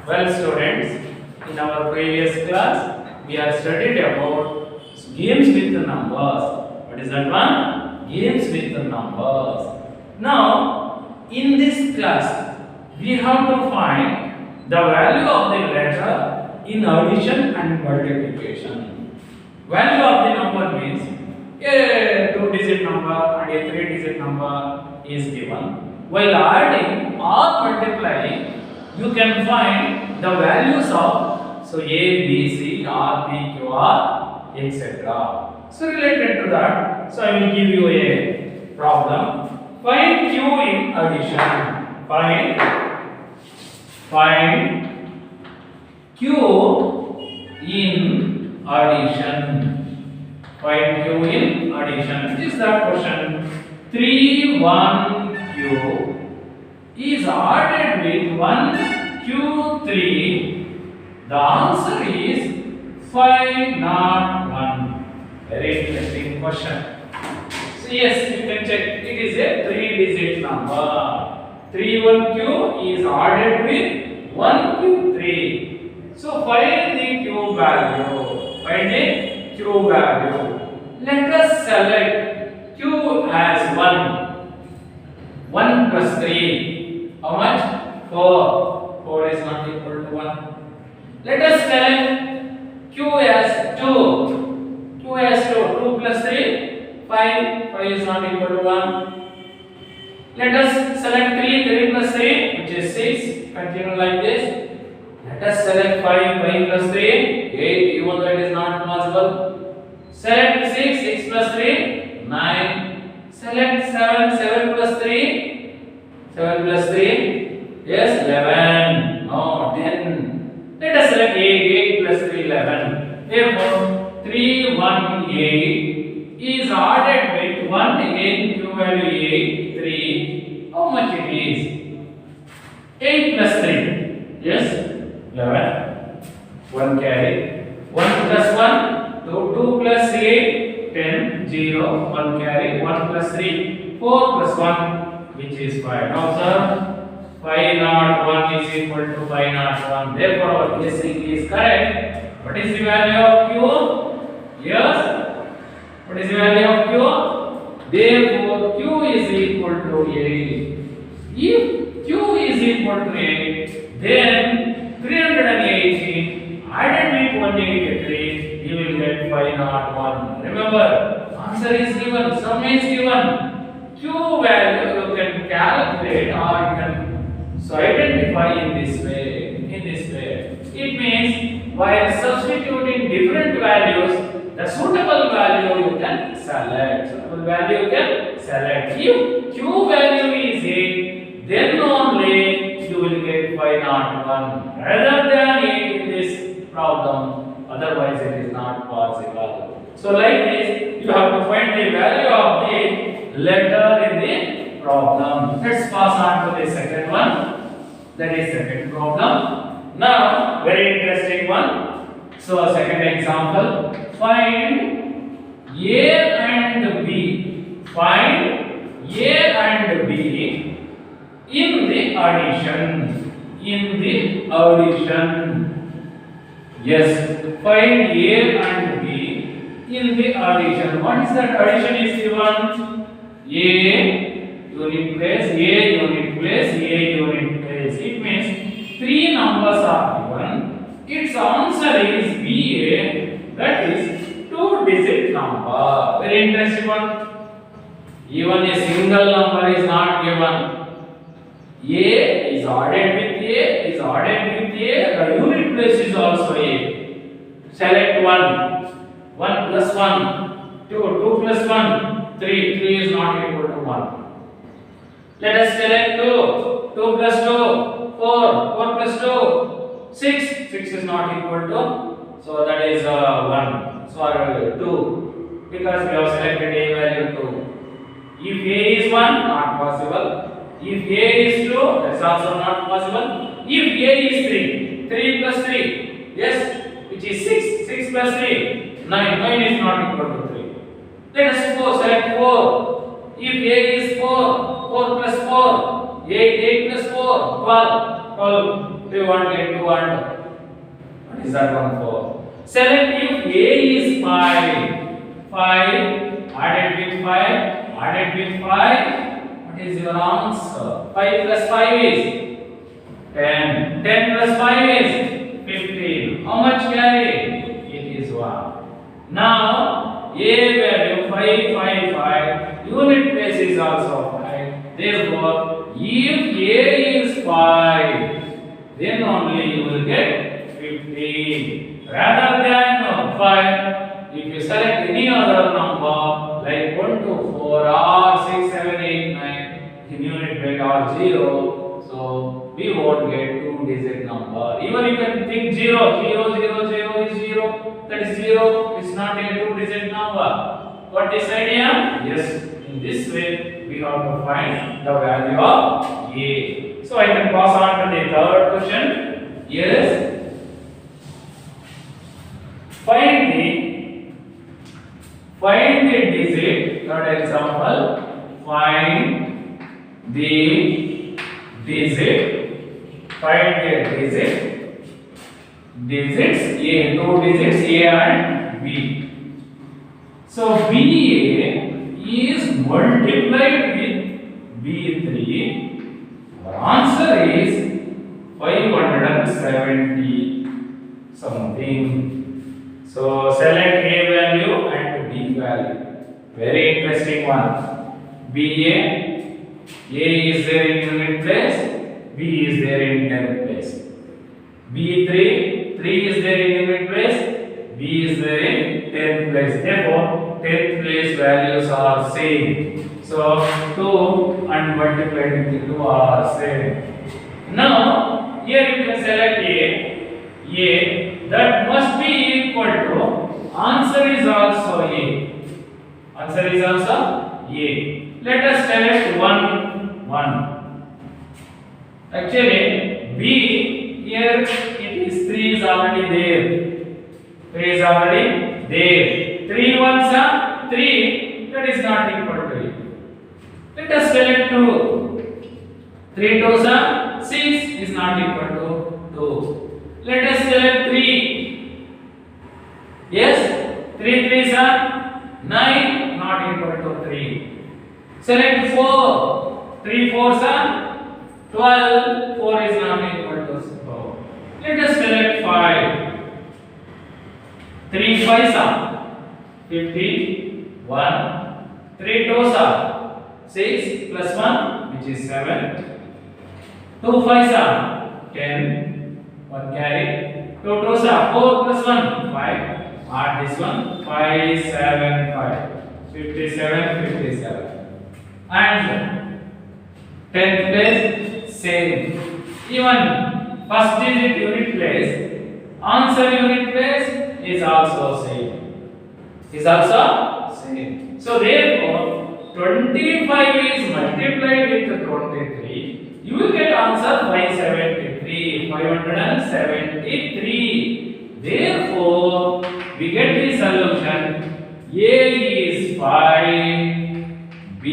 Well, students, in our previous class, we have studied about games with the numbers. What is that one? Games with the numbers. Now, in this class, we have to find the value of the letter in addition and multiplication. Value of the number means a two-digit number and a three-digit number is given. While adding or multiplying, you can find the values of A, B, C, R, P, Q, R, etc. So related to that, so I will give you a problem. Find Q in addition. Find Q in addition. Find Q in addition. This is the question. 3, 1, Q is added with 1 Q3. The answer is 501. Very interesting question. So yes, you can check. It is a three-digit number. 31Q is added with 1Q3. So find the Q value. Find the Q value. Let us select Q as 1. 1 plus 3. How much? 4. 4 is not equal to 1. Let us select Q as 2. Q as 2. 2 plus 3. 5. 5 is not equal to 1. Let us select 3. 3 plus 3, which is 6. Continue like this. Let us select 5. 5 plus 3. 8. Even though it is not possible. Select 6. 6 plus 3. 9. Select 7. 7 plus 3. 7 plus 3, yes, 11, no, 10. Let us select 8, 8 plus 3, 11. Therefore, 3, 1, 8 is added with 1 again, Q value 8, 3. How much it is? 8 plus 3, yes, 11. 1 carry. 1 plus 1, 2 plus 8, 10, 0, 1 carry. 1 plus 3, 4 plus 1. Which is 5. Now, sir, 501 is equal to 501. Therefore, our guessing is correct. What is the value of Q? Yes. What is the value of Q? Therefore, Q is equal to 8. If Q is equal to 8, then 318 added with 183, you will get 501. Remember, answer is given, sum is given. Q value you can calculate or you can identify in this way. It means while substituting different values, the suitable value you can select. If Q value is 8, then only you will get 501. Rather than 8 in this problem, otherwise it is not possible. So like this, you have to find the value of the letter in the problem. Let's pass on to the second one. That is second problem. Now, very interesting one. So, second example. Find A and B. Find A and B in the addition. Yes. Find A and B in the addition. What is that addition is given? A unit place, A unit place, A unit place. It means 3 numbers are given. Its answer is BA, that is 2-digit number. Very interesting one. Even a single number is not given. A is added with A, the unit place is also A. Select 1. 1 plus 1, 2, 2 plus 1. 3 is not equal to 1. Let us select 2. 2 plus 2, 4. 4 plus 2, 6. 6 is not equal to, so that is 1. So 2. Because we have selected A value 2. If A is 1, not possible. If A is 2, that's also not possible. If A is 3, 3 plus 3, yes, which is 6. 6 plus 3, 9. 9 is not equal to 3. Let us select 4. If A is 4, 4 plus 4, 8, 8 plus 4, 12. 12. We want to get 2 and what is that one for? Select if A is 5. 5 added with 5, added with 5. What is your answer? 5 plus 5 is 10. 10 plus 5 is 15. How much carry? It is 1. Now, A value 5, 5, 5. Unit place is also 5. Therefore, if A is 5, then only you will get 15. Rather than 5, if you select any other number like 1 to 4 or 6, 7, 8, 9, in unit weight or 0, so we won't get 2-digit number. Even you can think 0, 0, 0, 0 is 0, that is 0, it's not a 2-digit number. What this idea? Yes, in this way we have to find the value of A. So I can pass on to the third question. Yes. Find the digit. Third example. Find the digit. Find the digit. Digits A, 2 digits A and B. So BA is multiplied with B3. Our answer is 570 something. So select A value and B value. Very interesting one. BA, A is there in unit place, B is there in tenth place. B3, 3 is there in unit place, B is there in tenth place. Therefore, tenth place values are same. So 2 and multiplied with 2 are same. Now, here you can select A, that must be equal to, answer is also A. Answer is also A. Let us select 1. Actually, B, here it is 3 is already there. 3 is already there. 3 ones are 3, that is not equal to A. Let us select 2. 3 twos are 6 is not equal to 2. Let us select 3. Yes, 3 threes are 9, not equal to 3. Select 4. 3 fours are 12, 4 is not equal to 4. Let us select 5. 3 fives are 51. 3 twos are 6 plus 1, which is 7. 2 fives are 10. 1 carry. 2 twos are 4 plus 1, 5. Add this one, 5, 7, 5. 57, 57. And 10th place, same. Even first digit unit place, answer unit place is also same. Is also same. So therefore, 25 is multiplied with 23. You will get answer 573. 573. Therefore, we get the solution. A is 5, B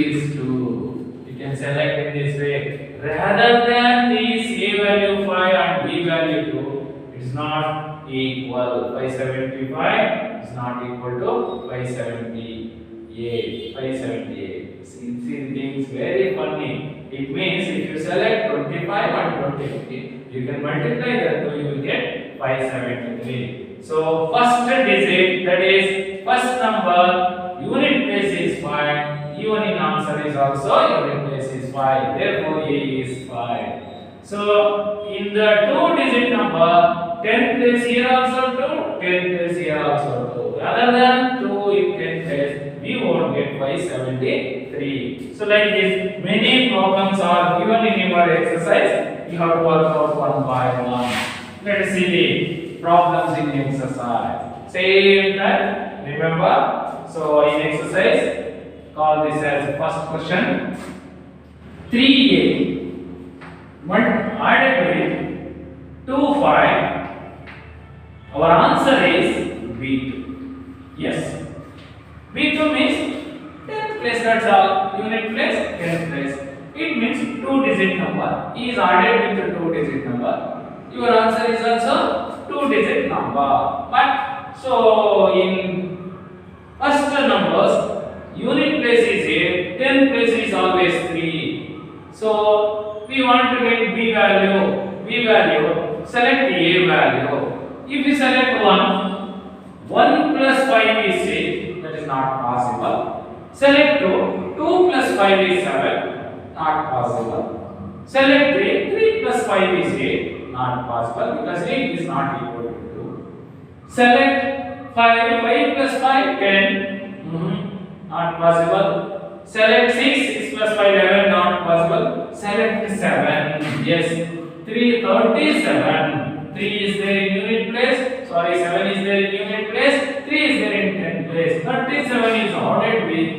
is 2. You can select in this way. Rather than this A value 5 and B value 2, it is not equal. 575 is not equal to 578. 578. See the things very funny. It means if you select 25 and 20, you can multiply the 2, you will get 573. So first digit, that is first number, unit place is 5. Even in answer is also unit place is 5. Therefore, A is 5. So in the 2-digit number, 10th place here also 2, 10th place here also 2. Rather than 2 in 10th place, we won't get 573. So like this, many problems are given in your exercise. You have to work out one by one. Let us see the problems in exercise. Same time, remember. So in exercise, call this as first question. 3A added with 2, 5. Our answer is B2. Yes. B2 means 10th place, that's all. Unit place, 10th place. It means two-digit number is added with a two-digit number. Your answer is also two-digit number. But so in first numbers, unit place is a, 10 place is always 3. So we want to get b value, select a value. If we select 1 plus 5 is 6, that is not possible. Select 2 plus 5 is 7, not possible. Select 3 plus 5 is 8, not possible because 8 is not equal to 2. Select 5 plus 5, 10, not possible. Select 6 plus 5, 11, not possible. Select 7, yes, 37. 3 is there in unit place, 7 is there in unit place, 3 is there in 10 place. 37 is ordered with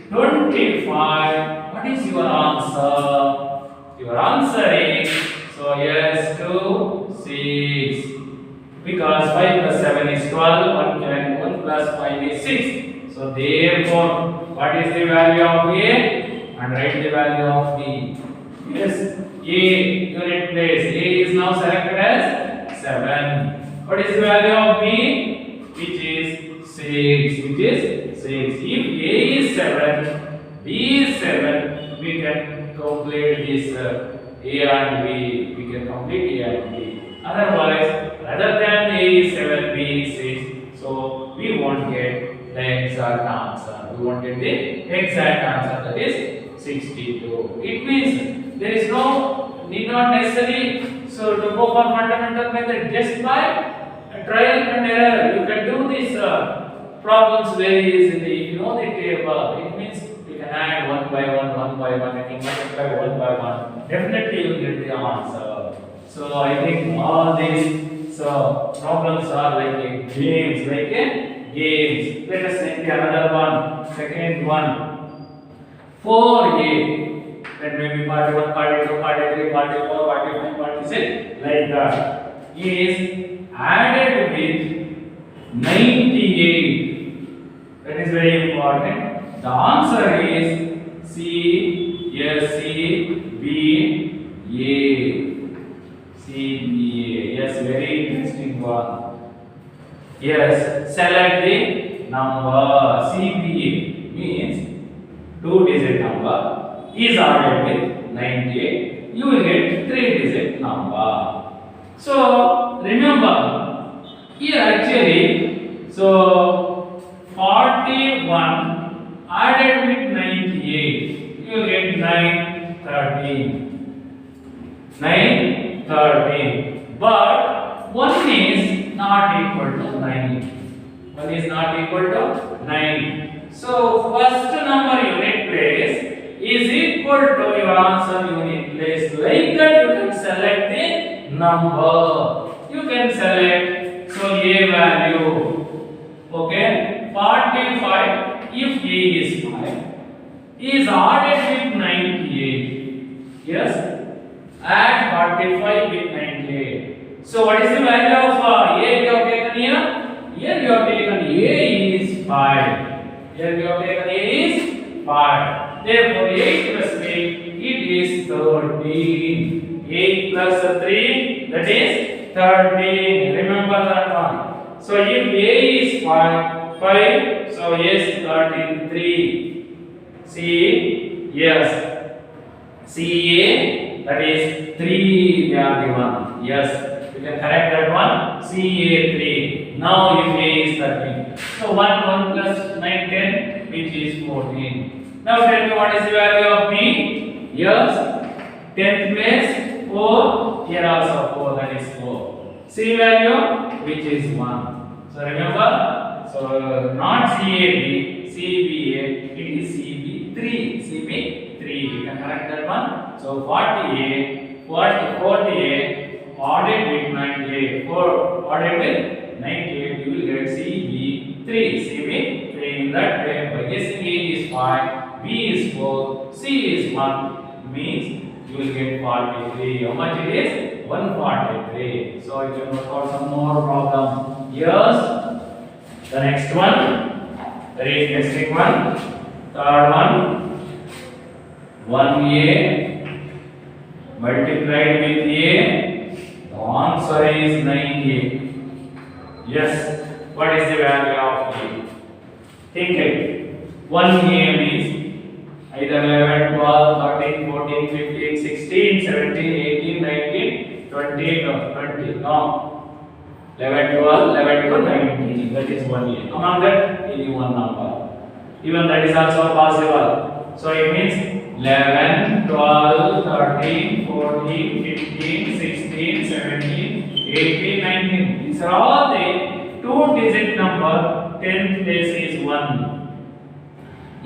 25. What is your answer? Your answer is, so yes, 2, 6. Because 5 plus 7 is 12, 1 plus 5 is 6. So therefore, what is the value of A? And write the value of B. Yes, A unit place. A is now selected as 7. What is the value of B? Which is 6. Which is 6. If A is 7, B is 7, we can complete this A and B. We can complete A and B. Otherwise, rather than A is 7, B is 6. So we won't get the exact answer. We won't get the exact answer, that is 62. It means there is no need not necessarily so to go for fundamental method just by trial and error. You can do these problems very easily. If you know the table, it means you can add one by one, you can multiply one by one. Definitely you will get the answer. So I think all these problems are like games, games. Let us take another one, second one. 4A. That may be 41, 42, 43, 44, 45, 46, like that. Is added with 98. That is very important. The answer is C, yes, C, B, A. C, B, A. Yes, very interesting one. Yes, select the number. CBA means two-digit number is ordered with 98. You will get three-digit number. So remember here actually, so 41 added with 98, you will get 913. 913. But 1 is not equal to 9. 1 is not equal to 9. So first number unit place is equal to your answer unit place. Like that you can select the number. You can select so A value. Okay, 45. If A is 5, is added with 98. Yes, add 45 with 98. So what is the value of A you have taken here? Here you have taken A is 5. Here you have taken A is 5. Therefore 8 plus 3, it is 13. 8 plus 3, that is 13. Remember that one. So if A is 5, so yes, 13, 3. C, yes. CA, that is 3 they are given. Yes, you can correct that one. CA 3. Now if A is 13. So 1 plus 9, 10, which is 14. Now tell me what is the value of B? Yes, 10th place 4. Here also 4, that is 4. C value, which is 1. So remember, so not CAB, CBA, it is CB3. CB3. You can correct that one. So 48, 48, ordered with 98. 4 ordered with 98, you will get CB3. CB3 in that way. By guessing A is 5, B is 4, C is 1, means you will get 43. How much it is? 143. So you can work out some more problem. Yes. The next one, very interesting one. Third one. 1a multiplied with a, the answer is 9a. Yes, what is the value of a? Think it. 1a means either 11, 12, 13, 14, 15, 16, 17, 18, 19, 20, no, 20, no. 11, 12, 11 to 19, that is 1a. Among that, any one number. Even that is also possible. So it means 11, 12, 13, 14, 15, 16, 17, 18, 19. These are all the two-digit number. 10th place is 1.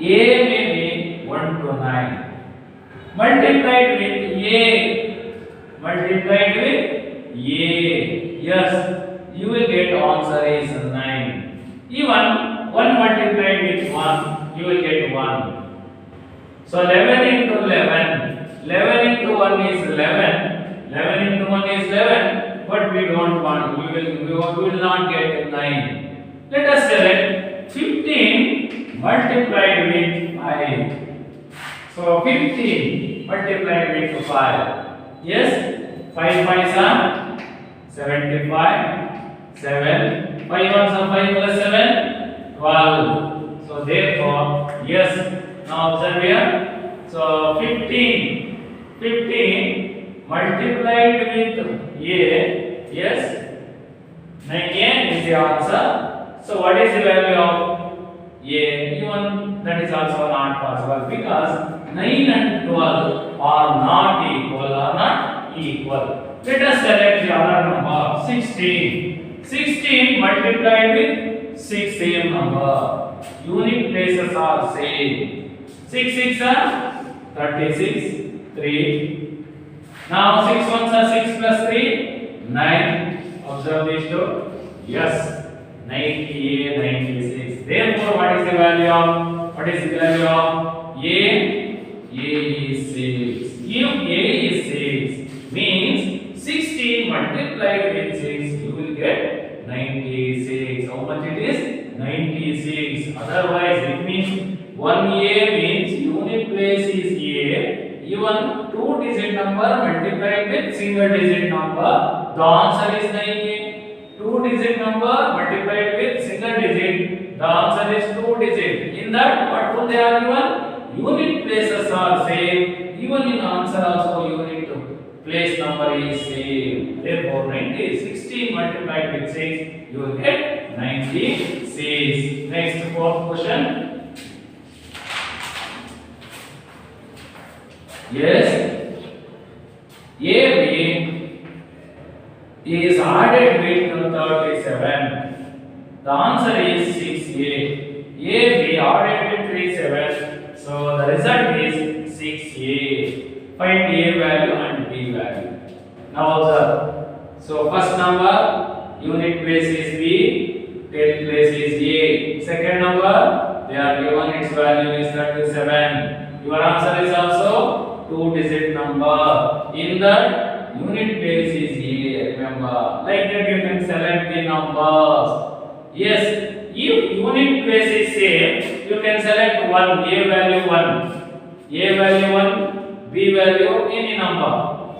A may be 1 to 9. Multiplied with A. Multiplied with A. Yes, you will get answer is 9. Even 1 multiplied with 1, you will get 1. So 11 into 11. 11 into 1 is 11. 11 into 1 is 11. But we don't want. We will not get 9. Let us select 15 multiplied with 5. So 15 multiplied with 5. Yes, 5 5s are 75. 7. 5 1s are 5 plus 7. 12. So therefore, yes. Now observe here. So 15 multiplied with A. Yes. 9a is the answer. So what is the value of A? Even that is also not possible because 9 and 12 are not equal. Let us select the other number 16. 16 multiplied with 6 same number. Unit places are same. 6 6 are 36. 3. Now 6 1s are 6 plus 3. 9. Observe these two. Yes. 98, 96. Therefore, what is the value of A? A is 6. If A is 6, means 16 multiplied with 6, you will get 96. How much it is? 96. Otherwise, it means 1A means unit place is A. Even two-digit number multiplied with single-digit number, the answer is 9A. Two-digit number multiplied with single-digit, the answer is two-digit. In that, what will they are given? Unit places are same. Even in answer also, unit place number is same. Therefore, 16 multiplied with 6, you will get 96. Next, fourth question. Yes, AB is added with 37. The answer is 6A. AB added with 37. So the result is 6A. Find A value and B value. Now observe. So first number, unit place is B, 10th place is A. Second number, they are given its value is 37. Your answer is also two-digit number. In that, unit place is A. Remember, like that you can select the numbers. Yes, if unit place is same, you can select one. A value 1, A value 1, B value any number.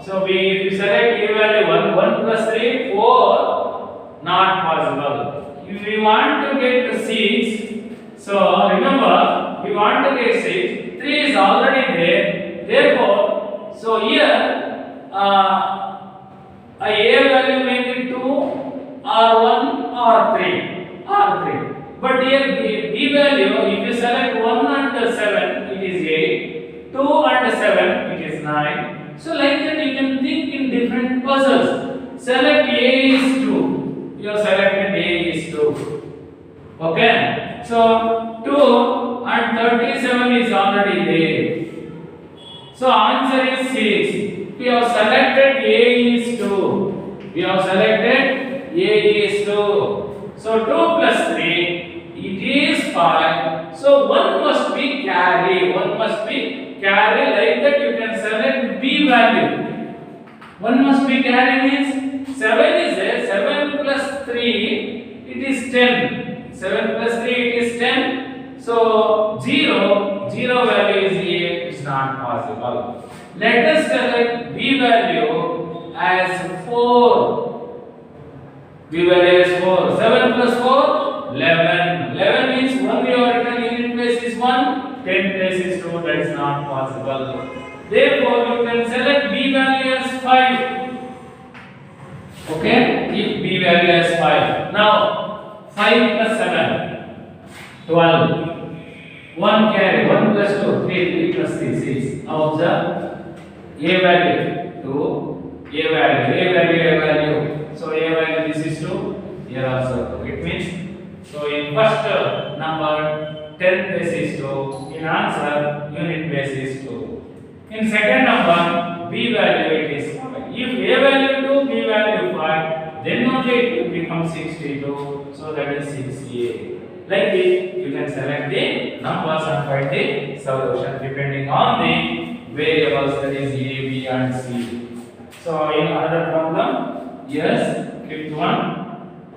So if you select A value 1, 1 plus 3, 4, not possible. If we want to get 6, so remember, we want to get 6, 3 is already there. Therefore, so here a value may be 2 or 1 or 3. But here B value, if you select 1 and 7, it is 8. 2 and 7, it is 9. So like that you can think in different puzzles. Select A is 2. You have selected A is 2. Okay. So 2 and 37 is already there. So answer is 6. We have selected A is 2. We have selected A is 2. So 2 plus 3, it is 5. So 1 must be carry. 1 must be carry. Like that you can select B value. 1 must be carry means 7 is there. 7 plus 3, it is 10. 7 plus 3, it is 10. So 0 value is A. It's not possible. possible. Let us select B value as 4. B value is 4. 7 plus 4, 11. 11 means only orbital unit place is 1, 10 place is 2. That is not possible. Therefore, you can select B value as 5. Okay? If B value as 5. Now, 5 plus 7, 12. 1 carry, 1 plus 2, 3, 3 plus 3, 6. Now observe. A value to A value. So A value this is 2, here also 2. It means, so in first number 10 place is 2, in answer unit place is 2. In second number B value it is 5. If A value 2, B value 5, then only it will become 62. So that is 6A. Like this, you can select the numbers and find the solution depending on the variables, that is A, B and C. So in another problem, yes, fifth one,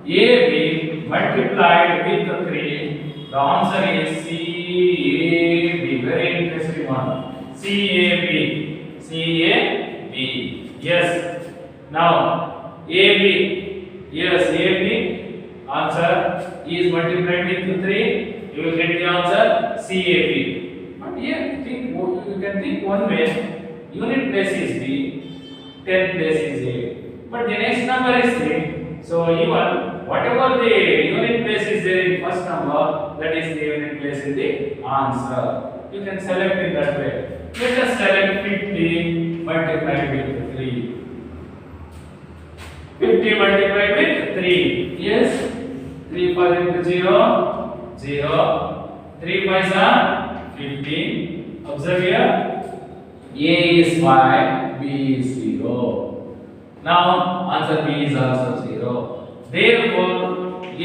AB multiplied with 3, the answer is CAB. Very interesting one. CAB. Yes. Now AB. Yes, AB. Answer is multiplied with 3. You will get the answer CAB. But here you can think one way. Unit place is B, 10 place is A. But the next number is 3. So even whatever the unit place is there in first number, that is the unit place in the answer. You can select in that way. Let us select 50 multiplied with 3. 50 multiplied with 3. Yes. 3 5 into 0, 0. 3 5 are 15. Observe here. A is 5, B is 0. Now answer B is also 0. Therefore, A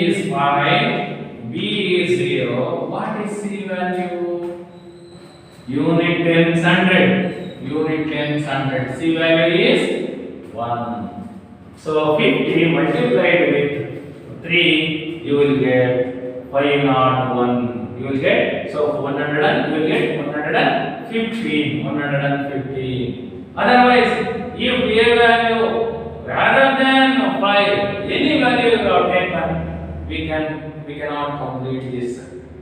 is 5, B is 0. What is C value? Unit times 100. Unit times 100. C value is 1. So 50 multiplied with 3, you will get 501. You will get, so 100 and you will get 115. 115. Otherwise, if A value rather than 5, any value you have taken, we cannot complete this.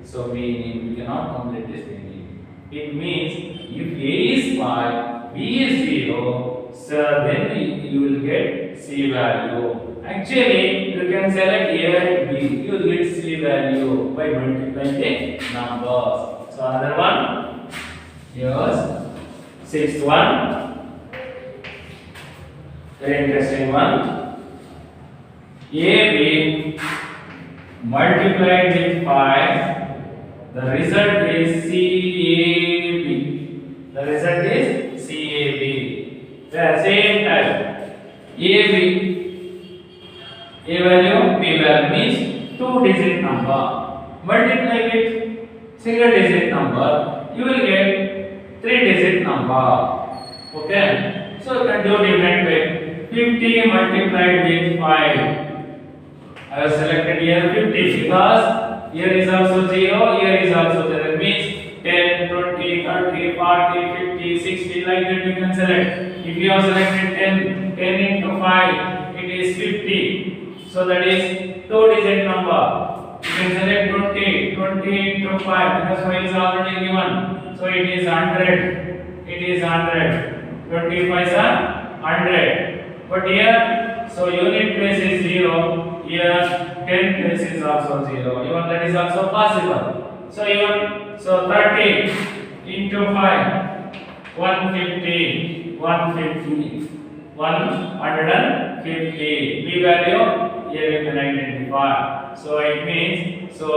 So meaning we cannot complete this meaning. It means if A is 5, B is 0, so then you will get C value. Actually, you can select A and B. You will get C value by multiplying the numbers. So another one. Here's sixth one. Very interesting one. AB multiplied with 5. The result is CAB. The result is CAB. The same type. AB. A value, B value means 2-digit number. Multiply with single-digit number, you will get 3-digit number. Okay? So you can do different way. 50 multiplied with 5. I have selected here 50 because here is also 0, here is also 0. That means 10, 20, 30, 40, 50, 60, like that you can select. If you have selected 10 into 5, it is 50. So that is 2-digit number. You can select 20 into 5 because 5 is already given. So it is 100. It is 100. 25 is 100. But here, so unit place is 0. Here 10 place is also 0. Even that is also possible. So even, so 30 into 5, 150, 150, 150. B value here you can identify. So it means, so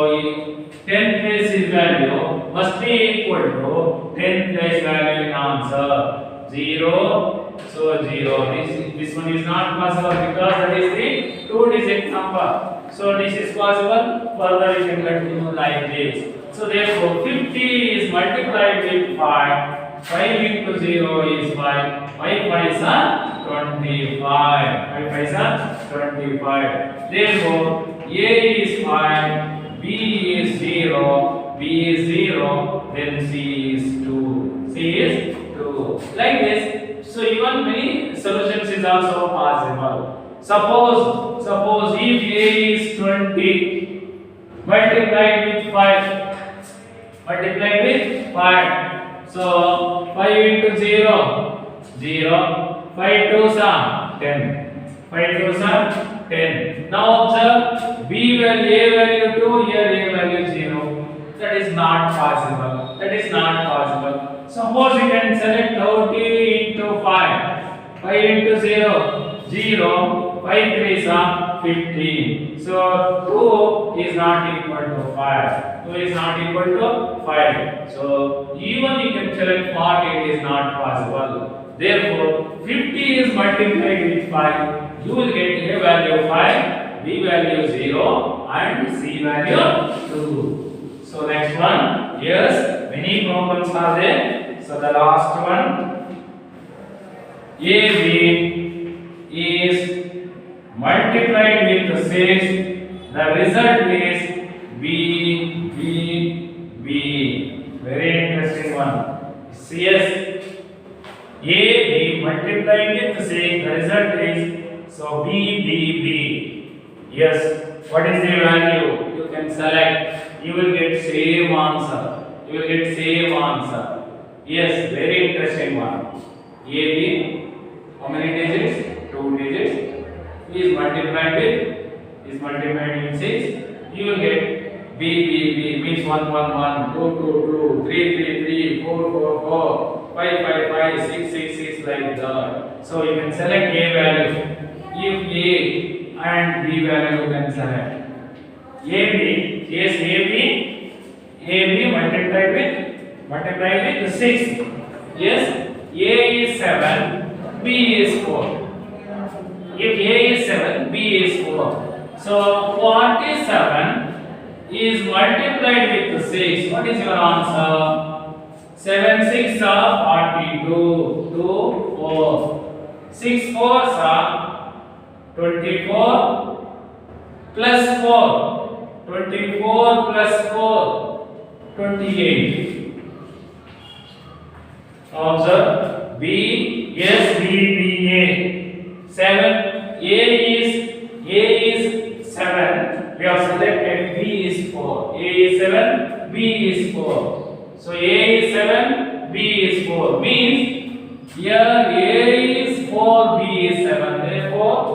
10 place value must be equal to 10 place value in answer. 0, so 0. This one is not possible because that is the 2-digit number. So this is possible. Further you can continue like this. So therefore 50 is multiplied with 5. 5 into 0 is 5. 5 5s are 25. 5 5s are 25. Therefore A is 5, B is 0, B is 0, then C is 2. C is 2. Like this. So even many solutions is also possible. Suppose if A is 20 multiplied with 5. Multiplied with 5. So 5 into 0, 0. 5 2s are 10. 5 2s are 10. Now observe B value A value 2, here A value 0. That is not possible. That is not possible. Suppose you can select 30 into 5. 5 into 0, 0. 5 3s are 15. So 2 is not equal to 5. 2 is not equal to 5. So even you can select 40, it is not possible. Therefore 50 is multiplied with 5. You will get A value 5, B value 0 and C value 2. So next one, yes, many problems are there. So the last one, AB is multiplied with 6. The result is B. Very interesting one. Yes, AB multiplied with 6. The result is so B. Yes. What is the value? You can select. You will get same answer. You will get same answer. Yes, very interesting one. AB, how many digits? 2 digits. Is multiplied with 6. You will get B means 1 1 1, 2 2 2, 3 3 3, 4 4 4, 5 5 5, 6 6 6 like that. So you can select A value. If A and B value you can select. AB multiplied with 6. Yes, A is 7, B is 4. If A is 7, B is 4. So 47 is multiplied with 6. What is your answer? 7 6 are 42. 2 4. 6 4s are 24 plus 4. 24 plus 4, 28. Observe B, yes, B, A. 7, A is 7. We have selected B is 4. A is 7, B is 4. So A is 7, B is 4. Means here A is 4, B is 7. Therefore,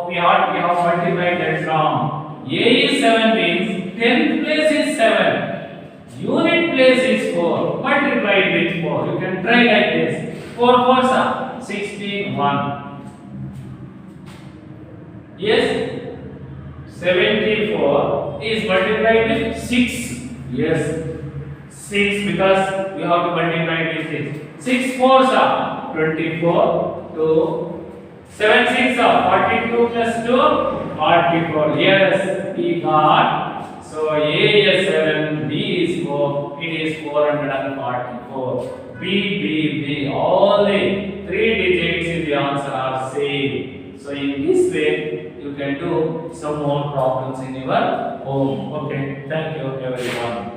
we have multiplied that wrong. A is 7 means 10th place is 7. Unit place is 4. Multiplied with 4. You can try like this. 4 4s are 61. Yes. 74 is multiplied with 6. Yes. 6 because we have to multiply with 6. 6 4s are 24. 2. 7 6 are 42 plus 2. 44. Yes, we got. So A is 7, B is 4. It is 444. B. All the 3 digits in the answer are same. So in this way, you can do some more problems in your home. Okay. Thank you everyone.